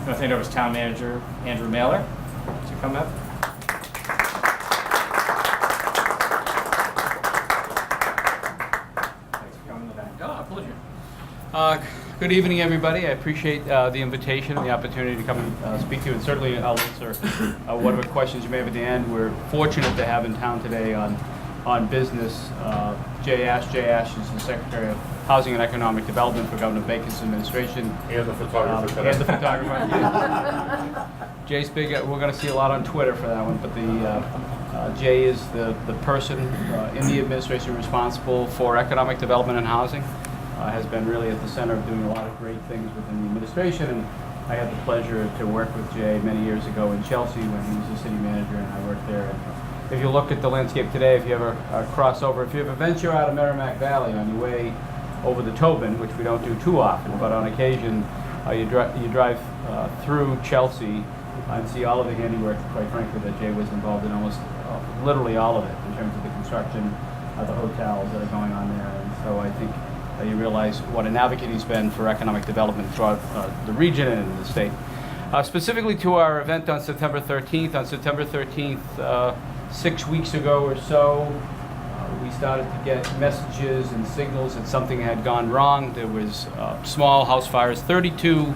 North Andover's Town Manager, Andrew Maylor, to come up. Thanks for coming today. Oh, a pleasure. Good evening, everybody. I appreciate the invitation and the opportunity to come and speak to you, and certainly I'll answer whatever questions you may have at the end. We're fortunate to have in town today on business Jay Ash. Jay Ash is the Secretary of Housing and Economic Development for Governor Baker's administration. And the photographer today. And the photographer. Jay's big. We're going to see a lot on Twitter for that one, but Jay is the person in the administration responsible for economic development and housing. Has been really at the center of doing a lot of great things within the administration, and I had the pleasure to work with Jay many years ago in Chelsea when he was the city manager and I worked there. And if you look at the landscape today, if you ever cross over, if you ever venture out of Merrimack Valley on your way over the Tobin, which we don't do too often, but on occasion you drive through Chelsea and see all of the handiwork, quite frankly, that Jay was involved in, almost literally all of it in terms of the construction of the hotels that are going on there. And so I think you realize what an advocate he's been for economic development throughout the region and in the state. Specifically to our event on September 13th. On September 13th, 6 weeks ago or so, we started to get messages and signals that something had gone wrong. There was small house fires, 32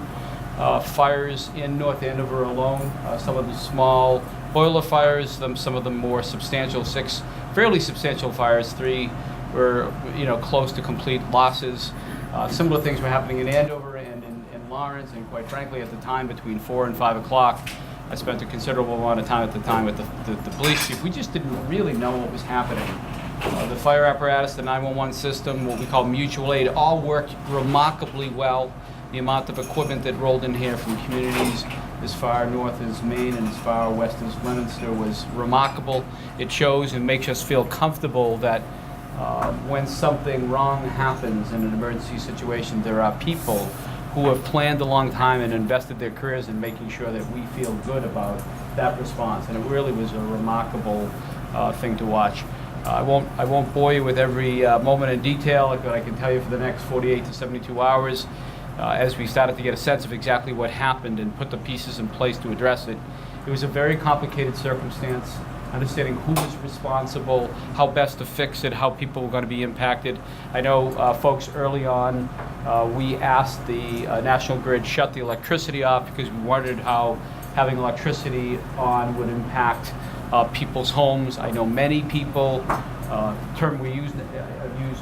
fires in North Andover alone. Some of the small boiler fires, some of them more substantial, 6 fairly substantial fires, 3 were close to complete losses. Similar things were happening in Andover and in Lawrence, and quite frankly at the time between 4 and 5 o'clock, I spent a considerable amount of time at the time with the police chief. We just didn't really know what was happening. The fire apparatus, the 911 system, what we call mutual aid, all worked remarkably well. The amount of equipment that rolled in here from communities as far north as Maine and as far west as Leominster was remarkable. It shows and makes us feel comfortable that when something wrong happens in an emergency situation, there are people who have planned a long time and invested their careers in making sure that we feel good about that response. And it really was a remarkable thing to watch. I won't bore you with every moment in detail, but I can tell you for the next 48 to 72 hours, as we started to get a sense of exactly what happened and put the pieces in place to address it, it was a very complicated circumstance. Understanding who was responsible, how best to fix it, how people were going to be impacted. I know folks early on, we asked the National Grid shut the electricity off because we wondered how having electricity on would impact people's homes. I know many people, the term we use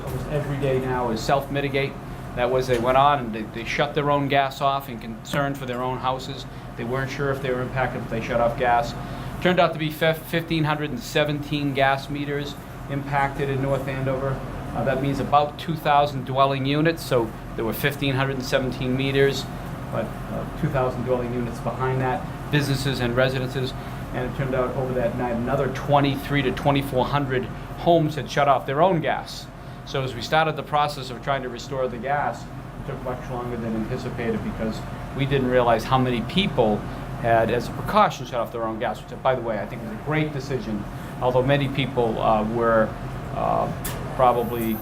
almost every day now is self-mitigate. That was they went on and they shut their own gas off in concern for their own houses. They weren't sure if they were impacted if they shut off gas. Turned out to be 1,517 gas meters impacted in North Andover. That means about 2,000 dwelling units, so there were 1,517 meters, but 2,000 dwelling units behind that, businesses and residences. And it turned out over that night another 2,300 to 2,400 homes had shut off their own gas. So as we started the process of trying to restore the gas, it took much longer than anticipated because we didn't realize how many people had, as a precaution, shut off their own gas, which, by the way, I think was a great decision, although many people were probably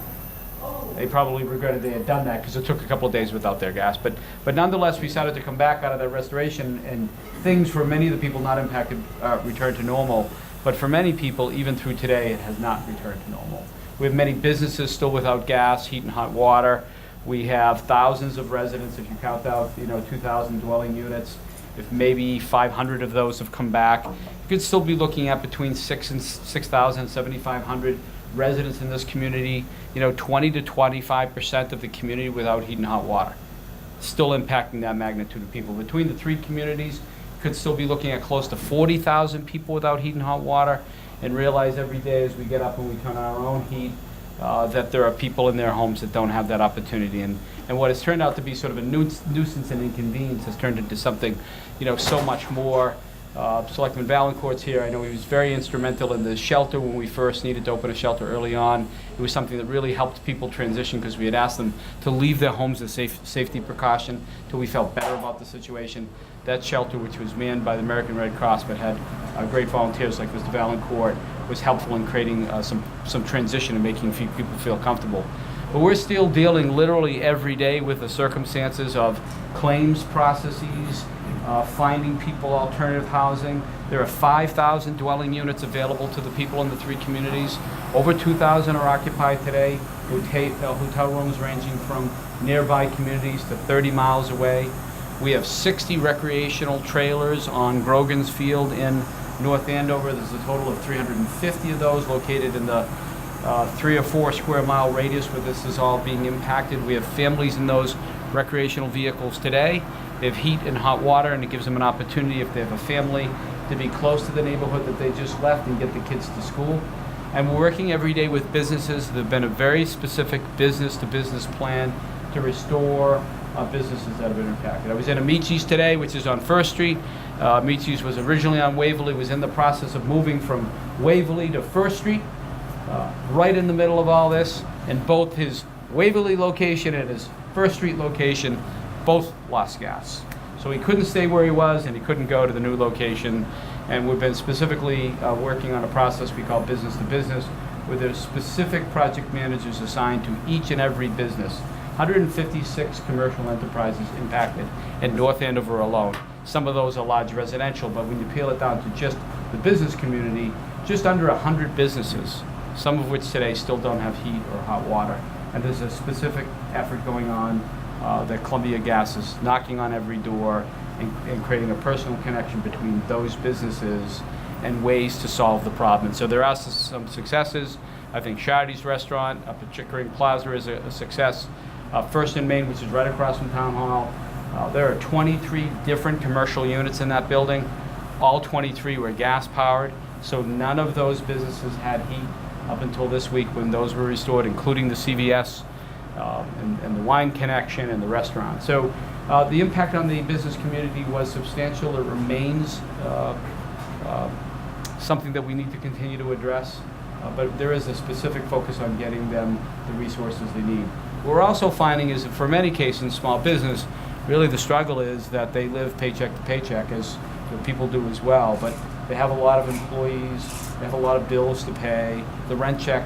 regretted they had done that because it took a couple of days without their gas. But nonetheless, we started to come back out of that restoration, and things for many of the people not impacted returned to normal. But for many people, even through today, it has not returned to normal. We have many businesses still without gas, heat and hot water. We have thousands of residents, if you count out 2,000 dwelling units. If maybe 500 of those have come back, you could still be looking at between 6,000 and 7,500 residents in this community. 20 to 25% of the community without heat and hot water. Still impacting that magnitude of people. Between the 3 communities, could still be looking at close to 40,000 people without heat and hot water, and realize every day as we get up and we turn on our own heat that there are people in their homes that don't have that opportunity. And what has turned out to be sort of a nuisance and inconvenience has turned into something, so much more. Selectman Valancourt's here. I know he was very instrumental in the shelter when we first needed to open a shelter early on. It was something that really helped people transition because we had asked them to leave their homes as safety precaution till we felt better about the situation. That shelter, which was manned by the American Red Cross but had great volunteers like Mr. Valancourt, was helpful in creating some transition and making people feel comfortable. But we're still dealing literally every day with the circumstances of claims processes, finding people alternative housing. There are 5,000 dwelling units available to the people in the 3 communities. Over 2,000 are occupied today. Hotel rooms ranging from nearby communities to 30 miles away. We have 60 recreational trailers on Grogan's Field in North Andover. There's a total of 350 of those located in the 3 or 4 square mile radius where this is all being impacted. We have families in those recreational vehicles today. They have heat and hot water, and it gives them an opportunity, if they have a family, to be close to the neighborhood that they just left and get the kids to school. And we're working every day with businesses. There's been a very specific business-to-business plan to restore businesses that have been impacted. I was in Amici's today, which is on First Street. Amici's was originally on Waverly, was in the process of moving from Waverly to First Street, right in the middle of all this, and both his Waverly location and his First Street location both lost gas. So he couldn't stay where he was, and he couldn't go to the new location. And we've been specifically working on a process we call business to business, where there's specific project managers assigned to each and every business. 156 commercial enterprises impacted in North Andover alone. Some of those are large residential, but when you peel it down to just the business community, just under 100 businesses, some of which today still don't have heat or hot water. And there's a specific effort going on that Columbia Gas is knocking on every door and creating a personal connection between those businesses and ways to solve the problem. And so there are some successes. I think Shardy's restaurant up at Chickering Plaza is a success. First in Main, which is right across from Town Hall. There are 23 different commercial units in that building. All 23 were gas powered, so none of those businesses had heat up until this week when those were restored, including the CVS and the wine connection and the restaurant. So the impact on the business community was substantial. It remains something that we need to continue to address, but there is a specific focus on getting them the resources they need. What we're also finding is that for many cases in small business, really the struggle is that they live paycheck to paycheck, as people do as well, but they have a lot of employees, they have a lot of bills to pay, the rent check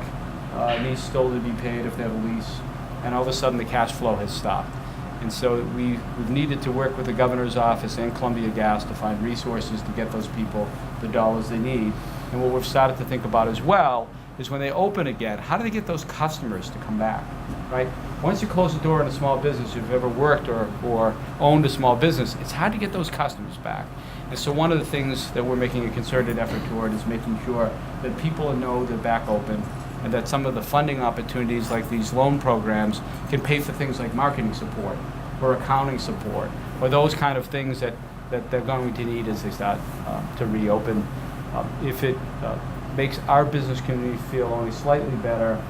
needs still to be paid if they have a lease, and all of a sudden the cash flow has stopped. And so we've needed to work with the governor's office and Columbia Gas to find resources to get those people the dollars they need. And what we've started to think about as well is when they open again, how do they get those customers to come back, right? Once you close the door in a small business, if you've ever worked or owned a small business, it's hard to get those customers back. And so one of the things that we're making a concerted effort toward is making sure that people know they're back open, and that some of the funding opportunities like these loan programs can pay for things like marketing support or accounting support or those kind of things that they're going to need as they start to reopen. If it makes our business community feel only slightly better,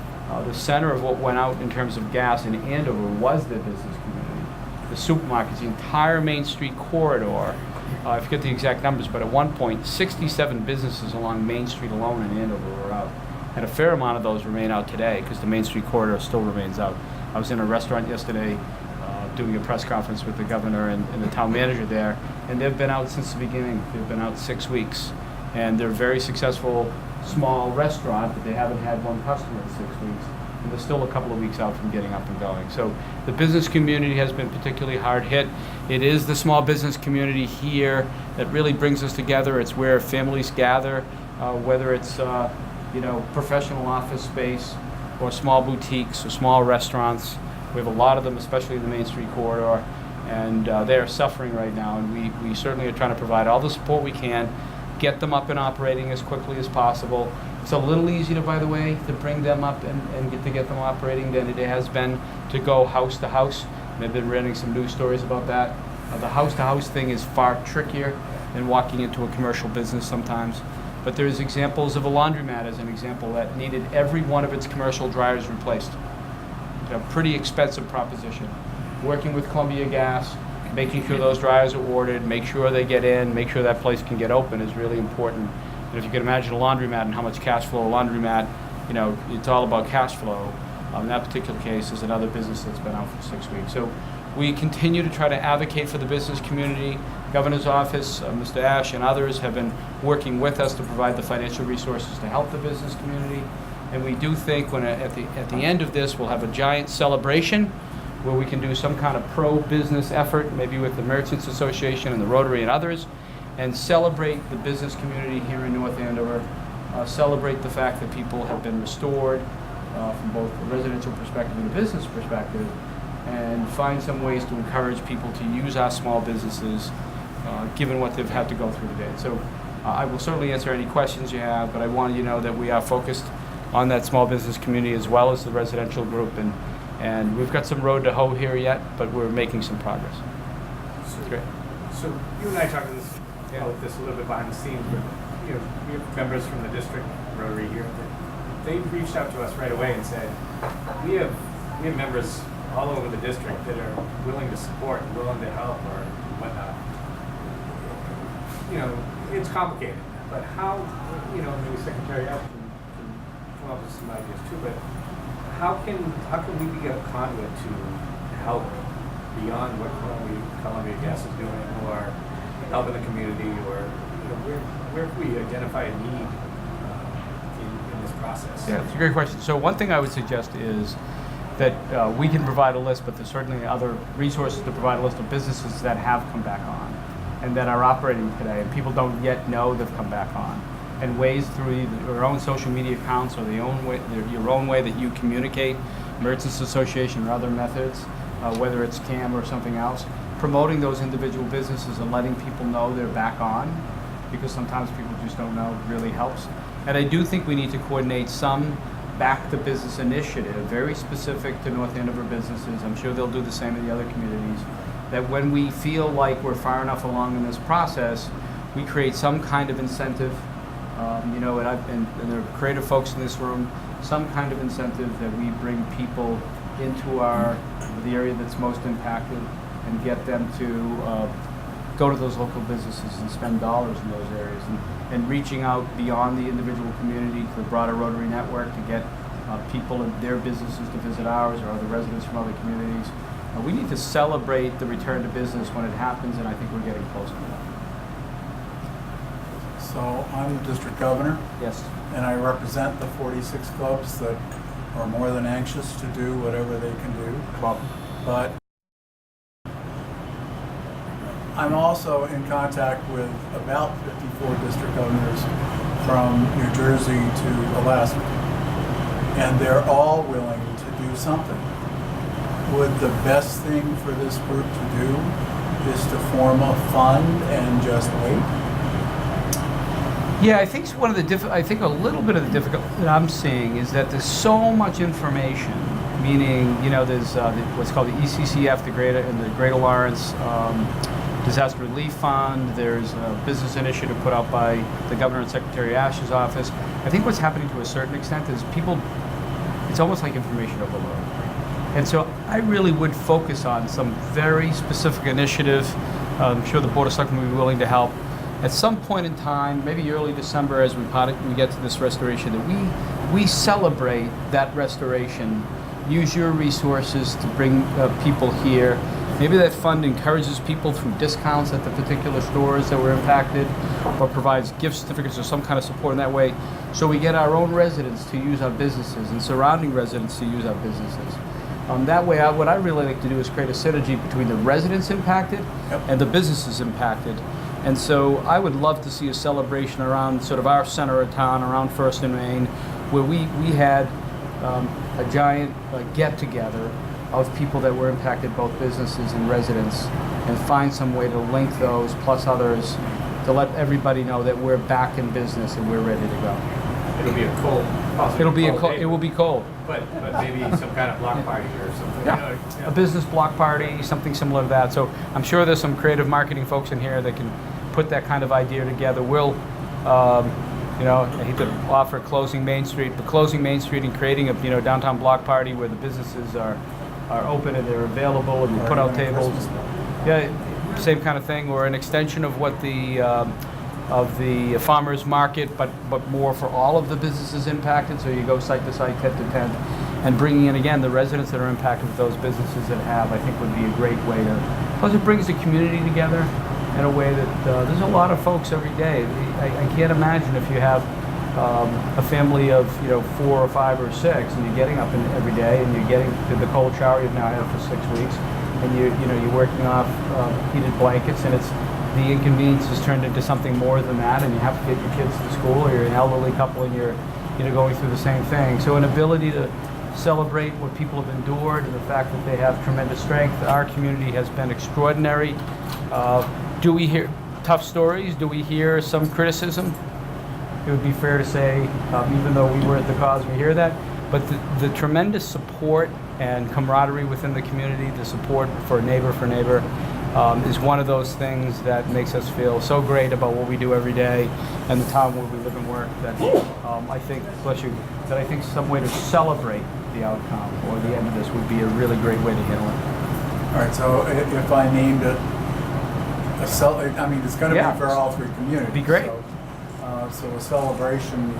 the center of what went out in terms of gas in Andover was the business community. The supermarkets, the entire Main Street corridor, I forget the exact numbers, but at one point, 67 businesses along Main Street alone in Andover were out. And a fair amount of those remain out today because the Main Street corridor still remains out. I was in a restaurant yesterday doing a press conference with the governor and the town manager there, and they've been out since the beginning. They've been out 6 weeks. And they're a very successful small restaurant, but they haven't had one customer in 6 weeks. And they're still a couple of weeks out from getting up and going. So the business community has been particularly hard hit. It is the small business community here that really brings us together. It's where families gather, whether it's professional office space or small boutiques or small restaurants. We have a lot of them, especially in the Main Street corridor, and they are suffering right now. And we certainly are trying to provide all the support we can, get them up and operating as quickly as possible. It's a little easier, by the way, to bring them up and get them operating than it has been to go house to house. And I've been reading some news stories about that. The house-to-house thing is far trickier than walking into a commercial business sometimes. But there's examples of a laundromat as an example that needed every one of its commercial dryers replaced. It's a pretty expensive proposition. Working with Columbia Gas, making sure those dryers are ordered, make sure they get in, make sure that place can get open is really important. And if you can imagine a laundromat and how much cash flow a laundromat, it's all about cash flow. In that particular case is another business that's been out for 6 weeks. So we continue to try to advocate for the business community. Governor's office, Mr. Ash and others have been working with us to provide the financial resources to help the business community. And we do think at the end of this, we'll have a giant celebration where we can do some kind of pro-business effort, maybe with the Merchants Association and the Rotary and others, and celebrate the business community here in North Andover, celebrate the fact that people have been restored from both the residential perspective and the business perspective, and find some ways to encourage people to use our small businesses given what they've had to go through today. So I will certainly answer any questions you have, but I wanted you to know that we are focused on that small business community as well as the residential group, and we've got some road to hoe here yet, but we're making some progress. Great. So you and I talked about this a little bit behind the scenes, but we have members from the district Rotary here. They reached out to us right away and said, we have members all over the district that are willing to support, willing to help, or whatnot. It's complicated, but how, maybe Secretary F can come up with some ideas too, but how can we be a conduit to help beyond what Columbia Gas is doing, or helping the community, or where can we identify a need in this process? Yeah, it's a great question. So one thing I would suggest is that we can provide a list, but there's certainly other resources to provide a list of businesses that have come back on and that are operating today, and people don't yet know they've come back on. And ways through either your own social media accounts or your own way that you communicate, Merchants Association or other methods, whether it's CAM or something else, promoting those individual businesses and letting people know they're back on, because sometimes people just don't know, really helps. And I do think we need to coordinate some back to business initiative, very specific to North Andover businesses. I'm sure they'll do the same in the other communities, that when we feel like we're far enough along in this process, we create some kind of incentive, and there are creative folks in this room, some kind of incentive that we bring people into the area that's most impacted and get them to go to those local businesses and spend dollars in those areas, and reaching out beyond the individual community to the broader Rotary network to get people in their businesses to visit ours, or other residents from other communities. We need to celebrate the return to business when it happens, and I think we're getting close to that. So I'm the district governor. Yes. And I represent the 46 clubs that are more than anxious to do whatever they can do. Well, But I'm also in contact with about 54 district governors from New Jersey to Alaska. And they're all willing to do something. Would the best thing for this group to do is to form a fund and just wait? yeah, I think one of the I think a little bit of the difficulty that I'm seeing is that there's so much information. Meaning, there's what's called the ECCF, the Greater Lawrence Disaster Relief Fund. There's a business initiative put out by the Governor and Secretary Ash's office. I think what's happening to a certain extent is it's almost like information overload. And so I really would focus on some very specific initiative. I'm sure the Board of Selectmen will be willing to help. At some point in time, maybe early December, as we get to this restoration, that we celebrate that restoration. Use your resources to bring people here. Maybe that fund encourages people through discounts at the particular stores that were impacted, or provides gift certificates or some kind of support in that way. So we get our own residents to use our businesses and surrounding residents to use our businesses. That way, what I really like to do is create a synergy between the residents impacted and the businesses impacted. And so I would love to see a celebration around sort of our center of town, around First and Main, where we had a giant get-together of people that were impacted, both businesses and residents, and find some way to link those, plus others, to let everybody know that we're back in business and we're ready to go. It'll be a cold, It will be cold. But maybe some kind of block party or something. Yeah. A business block party, something similar to that. So I'm sure there's some creative marketing folks in here that can put that kind of idea together. We'll, I hate to offer closing Main Street, but closing Main Street and creating a downtown block party where the businesses are open and they're available and we put out tables. Yeah, same kind of thing, or an extension of what of the farmers market, but more for all of the businesses impacted. So you go site to site, tent to tent, and bringing in again the residents that are impacted with those businesses that have, I think, would be a great way to. Plus, it brings the community together in a way that there's a lot of folks every day. I can't imagine if you have a family of 4 or 5 or 6, and you're getting up every day, and you're getting the cold shower you've now had for 6 weeks, and you're working off heated blankets, and it's the inconvenience has turned into something more than that, and you have to get your kids to school, or you're an elderly couple and you're going through the same thing. So an ability to celebrate what people have endured and the fact that they have tremendous strength. Our community has been extraordinary. Do we hear tough stories? Do we hear some criticism? It would be fair to say, even though we were at the cause, we hear that. But the tremendous support and camaraderie within the community, the support for neighbor, is one of those things that makes us feel so great about what we do every day and the town where we live and work that I think, bless you, that I think some way to celebrate the outcome or the end of this would be a really great way to handle it. All right, so if I named it, I mean, it's going to be for all 3 communities. Be great. So a celebration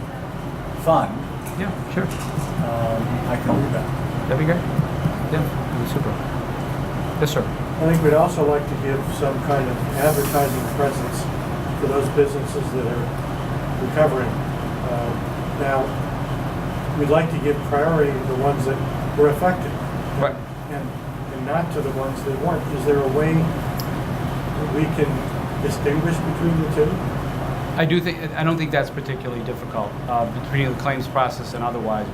fund. Yeah, sure. I can do that. That'd be great. Yeah, that'd be super. Yes, sir. I think we'd also like to give some kind of advertising presence to those businesses that are recovering. Now, we'd like to give priority to the ones that were affected, Right. and not to the ones that weren't. Is there a way that we can distinguish between the two? I don't think that's particularly difficult. Between the claims process and otherwise,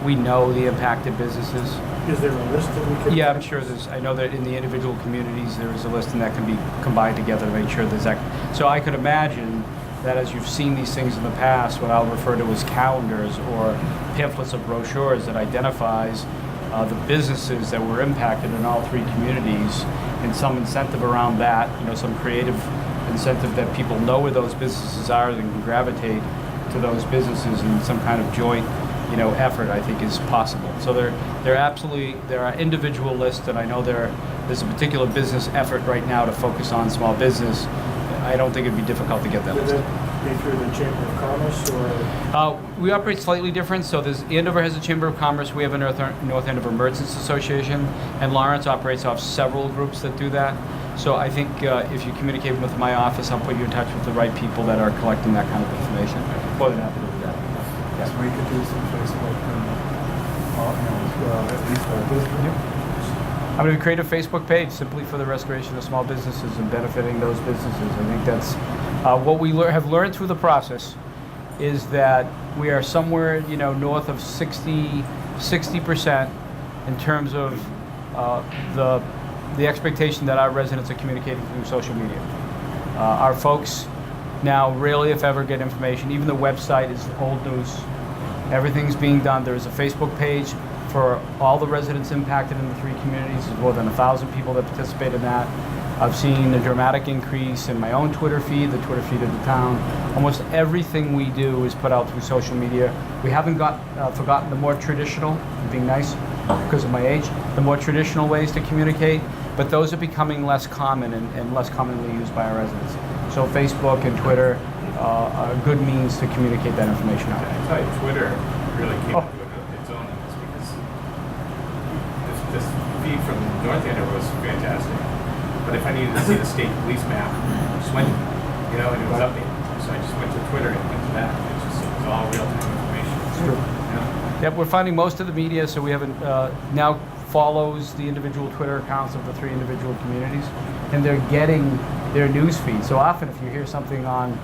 we know the impacted businesses. Is there a list that we can? Yeah, I'm sure there's. I know that in the individual communities there is a list, and that can be combined together to make sure there's that. So I could imagine that as you've seen these things in the past, what I'll refer to as calendars or pamphlets of brochures that identifies the businesses that were impacted in all 3 communities, and some incentive around that. Some creative incentive that people know where those businesses are and can gravitate to those businesses, and some kind of joint effort I think is possible. So there are individual lists, and I know there's a particular business effort right now to focus on small business. I don't think it'd be difficult to get that Would list. that be through the Chamber of Commerce or? We operate slightly different. So Andover has a Chamber of Commerce. We have a North Andover Merchants Association, and Lawrence operates off several groups that do that. So I think if you communicate with my office, I'll put you in touch with the right people that are collecting that kind of information. More than happy to do that. So we could do some Facebook and at least our district. I'm going to create a Facebook page simply for the restoration of small businesses and benefiting those businesses. I think that's what we have learned through the process is that we are somewhere, north of 60% in terms of the expectation that our residents are communicating through social media. Our folks now rarely, if ever, get information. Even the website is old news. Everything's being done. There is a Facebook page for all the residents impacted in the 3 communities. There's more than 1,000 people that participate in that. I've seen a dramatic increase in my own Twitter feed, the Twitter feed of the town. Almost everything we do is put out through social media. We haven't forgotten the more traditional, being nice because of my age, the more traditional ways to communicate, but those are becoming less common and less commonly used by our residents. So Facebook and Twitter are good means to communicate that information out. I tell you, Twitter really came into its own in this because this feed from North Andover was fantastic. But if I needed to see the state police map, I just went, and it was updated. So I just went to Twitter and went to that. It was all real-time information. It's true. Yep, we're finding most of the media, so we haven't now follows the individual Twitter accounts of the 3 individual communities, and they're getting their news feed. So often if you hear something on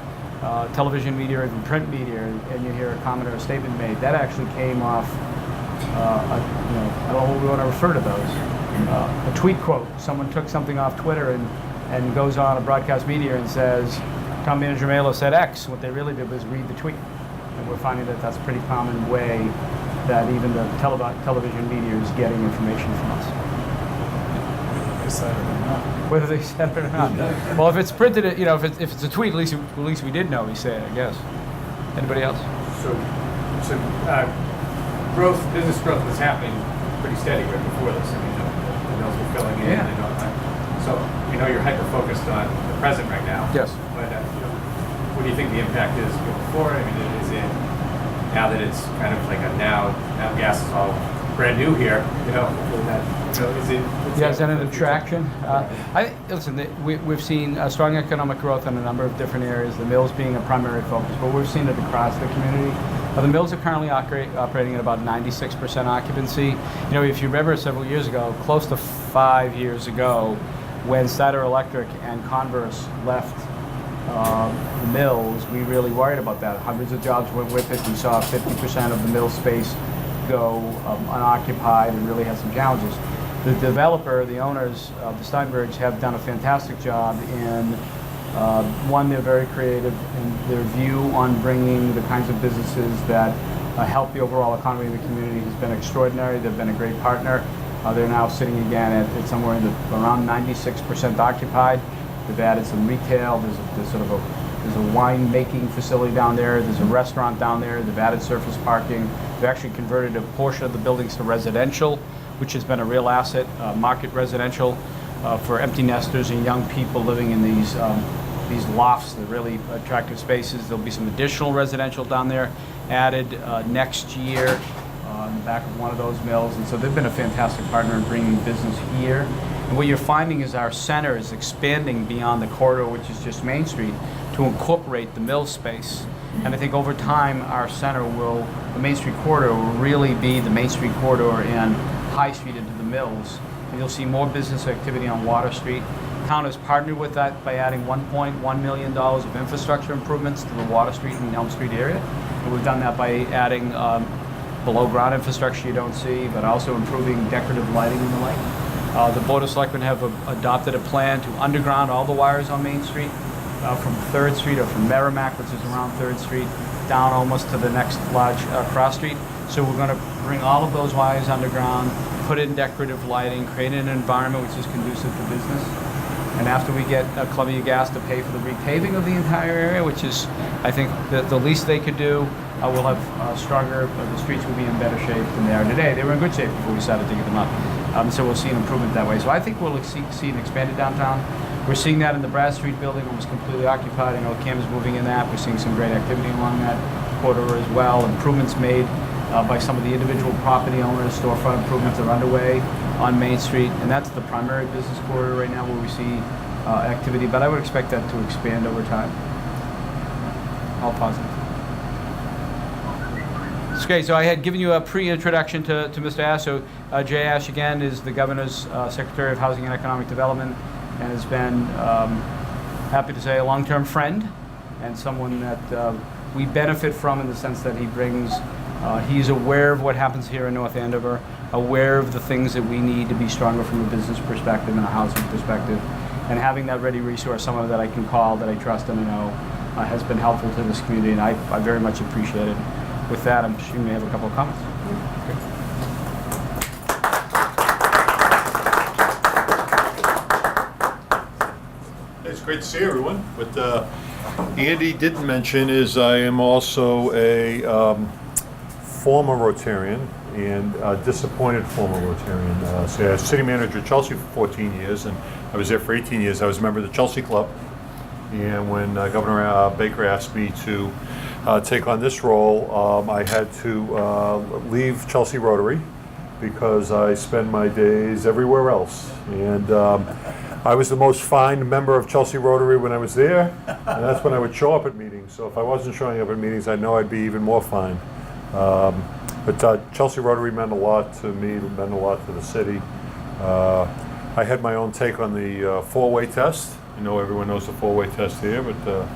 television media or even print media and you hear a comment or a statement made, that actually came off, I don't know what we want to refer to those, a tweet quote. Someone took something off Twitter and goes on a broadcast media and says, Town Manager Maylor said X. What they really did was read the tweet. And we're finding that that's a pretty common way that even the television media is getting information from us. They said it or not. Whether they said it or not. Well, if it's printed, if it's a tweet, at least we did know he said it, I guess. Anybody else? So business growth was happening pretty steady right before this. I mean, the mills were filling in. Yeah. So you're hyper-focused on the present right now. Yes. But what do you think the impact is going forward? I mean, is it now that it's kind of like now gas is all brand new here, you know, hopefully that, you know, is it? Yeah, is that an attraction? Listen, we've seen strong economic growth in a number of different areas, the mills being a primary focus, but we've seen it across the community. The mills are currently operating at about 96% occupancy. You know, if you remember several years ago, close to 5 years ago, when Cider Electric and Converse left the mills, we really worried about that. Hundreds of jobs went with it. We saw 50% of the mill space go unoccupied and really had some challenges. The developer, the owners of the Steinbergs have done a fantastic job in, one, they're very creative in their view on bringing the kinds of businesses that help the overall economy of the community has been extraordinary. They've been a great partner. They're now sitting again at somewhere in around 96% occupied. They've added some retail. There's a wine making facility down there. There's a restaurant down there. They've added surface parking. They've actually converted a portion of the buildings to residential, which has been a real asset, market residential for empty nesters and young people living in these lofts, the really attractive spaces. There'll be some additional residential down there added next year in the back of one of those mills. And so they've been a fantastic partner in bringing business here. And what you're finding is our center is expanding beyond the corridor, which is just Main Street, to incorporate the mill space. And I think over time, our center the Main Street corridor will really be the Main Street corridor and High Street into the mills. And you'll see more business activity on Water Street. Town has partnered with that by adding $1.1 million of infrastructure improvements to the Water Street and Elm Street area. And we've done that by adding below ground infrastructure you don't see, but also improving decorative lighting and the like. The Board of Selectmen have adopted a plan to underground all the wires on Main Street from 3rd Street or from Merrimack, which is around 3rd Street, down almost to the next large cross street. So we're going to bring all of those wires underground, put in decorative lighting, create an environment which is conducive to business. And after we get Columbia Gas to pay for the repaving of the entire area, which is, I think, the least they could do, we'll have stronger, the streets will be in better shape than they are today. They were in good shape before we started digging them up. So we'll see an improvement that way. So I think we'll see an expanded downtown. We're seeing that in the Brad Street building, almost completely occupied. I know Cam is moving in that. We're seeing some great activity along that corridor as well. Improvements made by some of the individual property owners. Storefront improvements are underway on Main Street, and that's the primary business corridor right now where we see activity. But I would expect that to expand over time. All positive. Okay, so I had given you a pre-introduction to Mr. Ash. So Jay Ash, again, is the Governor's Secretary of Housing and Economic Development and has been, happy to say, a long-term friend and someone that we benefit from in the sense that he brings, he's aware of what happens here in North Andover, aware of the things that we need to be stronger from a business perspective and a housing perspective. And having that ready resource, someone that I can call, that I trust and I know, has been helpful to this community, and I very much appreciate it. With that, I'm sure you may have a couple of comments. It's great to see everyone. What Andy didn't mention is I am also a former Rotarian and a disappointed former Rotarian. So I was city manager at Chelsea for 14 years, and I was there for 18 years. I was a member of the Chelsea Club. And when Governor Baker asked me to take on this role, I had to leave Chelsea Rotary because I spend my days everywhere else. And I was the most fined member of Chelsea Rotary when I was there, and that's when I would show up at meetings. So if I wasn't showing up at meetings, I know I'd be even more fined. But Chelsea Rotary meant a lot to me, meant a lot to the city. I had my own take on the four-way test. I know everyone knows the four-way test here, but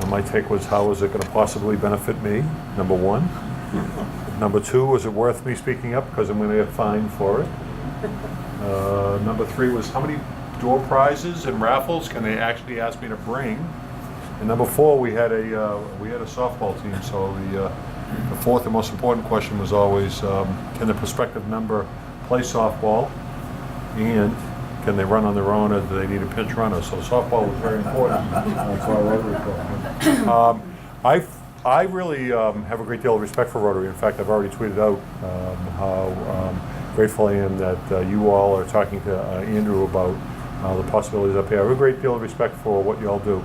my take was, how is it going to possibly benefit me, number one. Number two, was it worth me speaking up because I'm going to get fined for it? Number three was, how many door prizes and raffles can they actually ask me to bring? And number four, we had a softball team, so the fourth and most important question was always, can the prospective member play softball, and can they run on their own, or do they need a pinch runner? So softball was very important for our Rotary program. I really have a great deal of respect for Rotary. In fact, I've already tweeted out how grateful I am that you all are talking to Andrew about the possibilities up here. I have a great deal of respect for what you all do.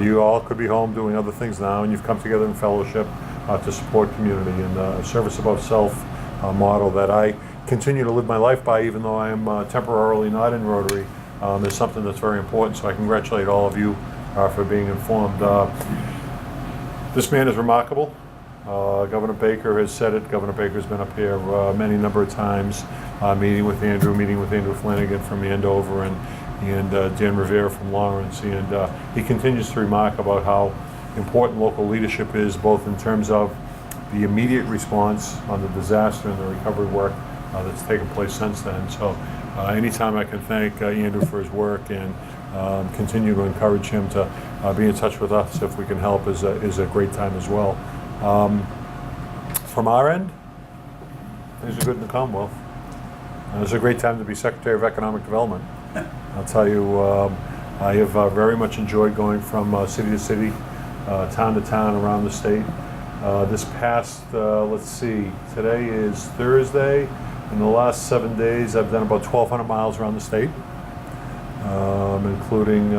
You all could be home doing other things now, and you've come together in fellowship to support community. And service above self model that I continue to live my life by, even though I am temporarily not in Rotary, is something that's very important. So I congratulate all of you for being informed. This man is remarkable. Governor Baker has said it. Governor Baker's been up here many number of times, meeting with Andrew Flanagan from Andover, and Dan Rivera from Lawrence, and he continues to remark about how important local leadership is, both in terms of the immediate response on the disaster and the recovery work that's taken place since then. So anytime I can thank Andrew for his work and continue to encourage him to be in touch with us if we can help is a great time as well. From our end, things are good in the Commonwealth. It's a great time to be Secretary of Economic Development. I'll tell you, I have very much enjoyed going from city to city, town to town around the state. This past, let's see, today is Thursday. In the last 7 days, I've done about 1,200 miles around the state, including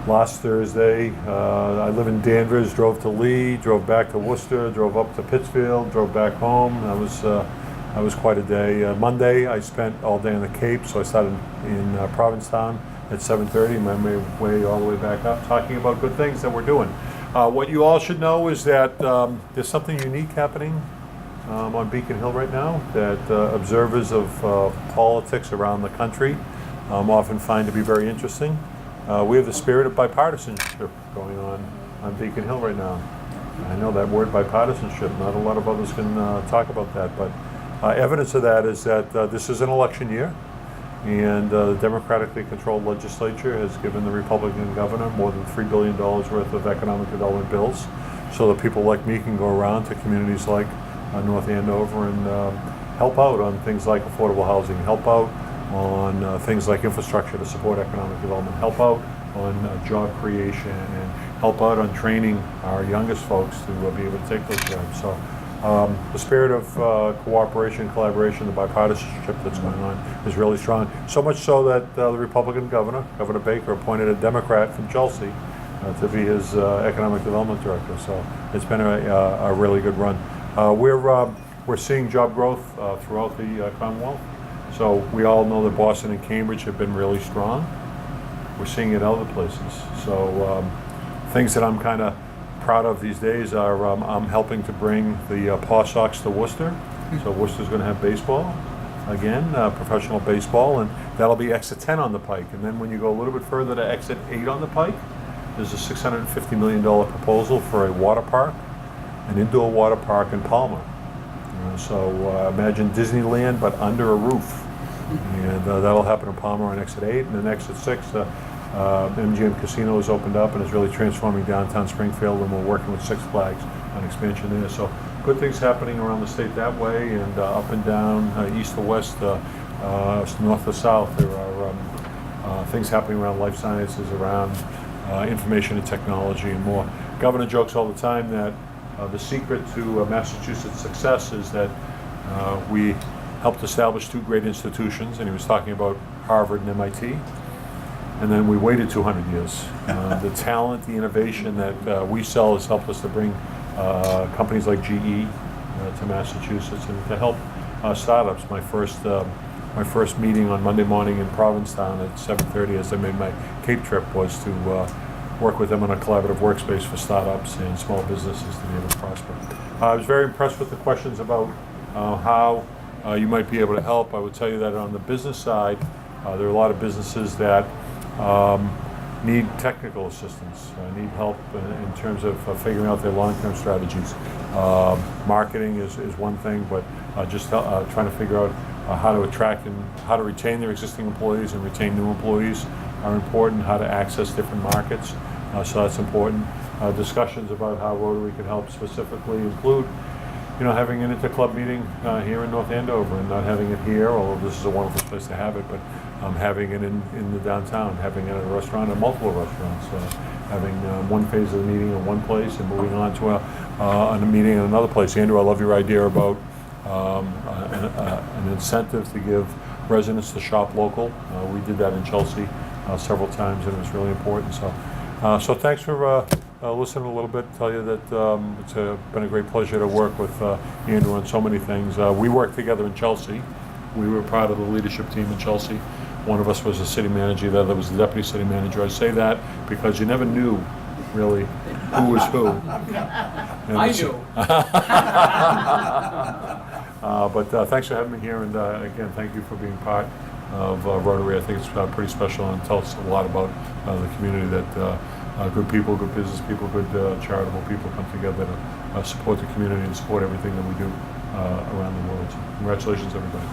last Thursday. I live in Danvers, drove to Lee, drove back to Worcester, drove up to Pittsfield, drove back home. That was quite a day. Monday, I spent all day in the Cape, so I started in Provincetown at 7:30, made my way all the way back up, talking about good things that we're doing. What you all should know is that there's something unique happening on Beacon Hill right now that observers of politics around the country often find to be very interesting. We have the spirit of bipartisanship going on Beacon Hill right now. I know that word, bipartisanship, not a lot of others can talk about that, but evidence of that is that this is an election year, and the democratically controlled legislature has given the Republican governor more than $3 billion worth of economic development bills, so that people like me can go around to communities like North Andover and help out on things like affordable housing, help out on things like infrastructure to support economic development, help out on job creation, and help out on training our youngest folks to be able to take those jobs. So the spirit of cooperation, collaboration, the bipartisanship that's going on is really strong. So much so that the Republican governor, Governor Baker, appointed a Democrat from Chelsea to be his economic development director. So it's been a really good run. We're seeing job growth throughout the Commonwealth. So we all know that Boston and Cambridge have been really strong. We're seeing it other places. So things that I'm kind of proud of these days are I'm helping to bring the Paw Sox to Worcester. So Worcester's going to have baseball again, professional baseball, and that'll be exit 10 on the Pike. And then when you go a little bit further to exit 8 on the Pike, there's a $650 million proposal for a water park, an indoor water park in Palmer. So imagine Disneyland, but under a roof. And that'll happen in Palmer on exit 8. And then exit 6, MGM Casino has opened up and is really transforming downtown Springfield, and we're working with Six Flags on expansion there. So good things happening around the state that way, and up and down, east to west, north to south. There are things happening around life sciences, around information and technology, and more. Governor jokes all the time that the secret to Massachusetts' success is that we helped establish 2 great institutions, and he was talking about Harvard and MIT, and then we waited 200 years. The talent, the innovation that we sell has helped us to bring companies like GE to Massachusetts, and to help startups. My first meeting on Monday morning in Provincetown at 7:30 as I made my Cape trip was to work with them on a collaborative workspace for startups and small businesses to be able to prosper. I was very impressed with the questions about how you might be able to help. I would tell you that on the business side, there are a lot of businesses that need technical assistance, need help in terms of figuring out their long-term strategies. Marketing is one thing, but just trying to figure out how to attract and how to retain their existing employees and retain new employees are important, how to access different markets, so that's important. Discussions about how Rotary can help specifically include, having an interclub meeting here in North Andover, and not having it here, although this is a wonderful place to have it, but having it in the downtown, having it at a restaurant, at multiple restaurants, having one phase of the meeting in one place and moving on to a meeting in another place. Andrew, I love your idea about an incentive to give residents to shop local. We did that in Chelsea several times, and it was really important. So thanks for listen a little bit, tell you that it's been a great pleasure to work with Andrew on so many things. We worked together in Chelsea. We were part of the leadership team in Chelsea. One of us was the city manager, the other was the deputy city manager. I say that because you never knew really who was who. And I it's- knew. But thanks for having me here, and again, thank you for being part of Rotary. I think it's pretty special and tells a lot about the community that good people, good business people, good charitable people come together to support the community and support everything that we do around the world. So congratulations, everybody.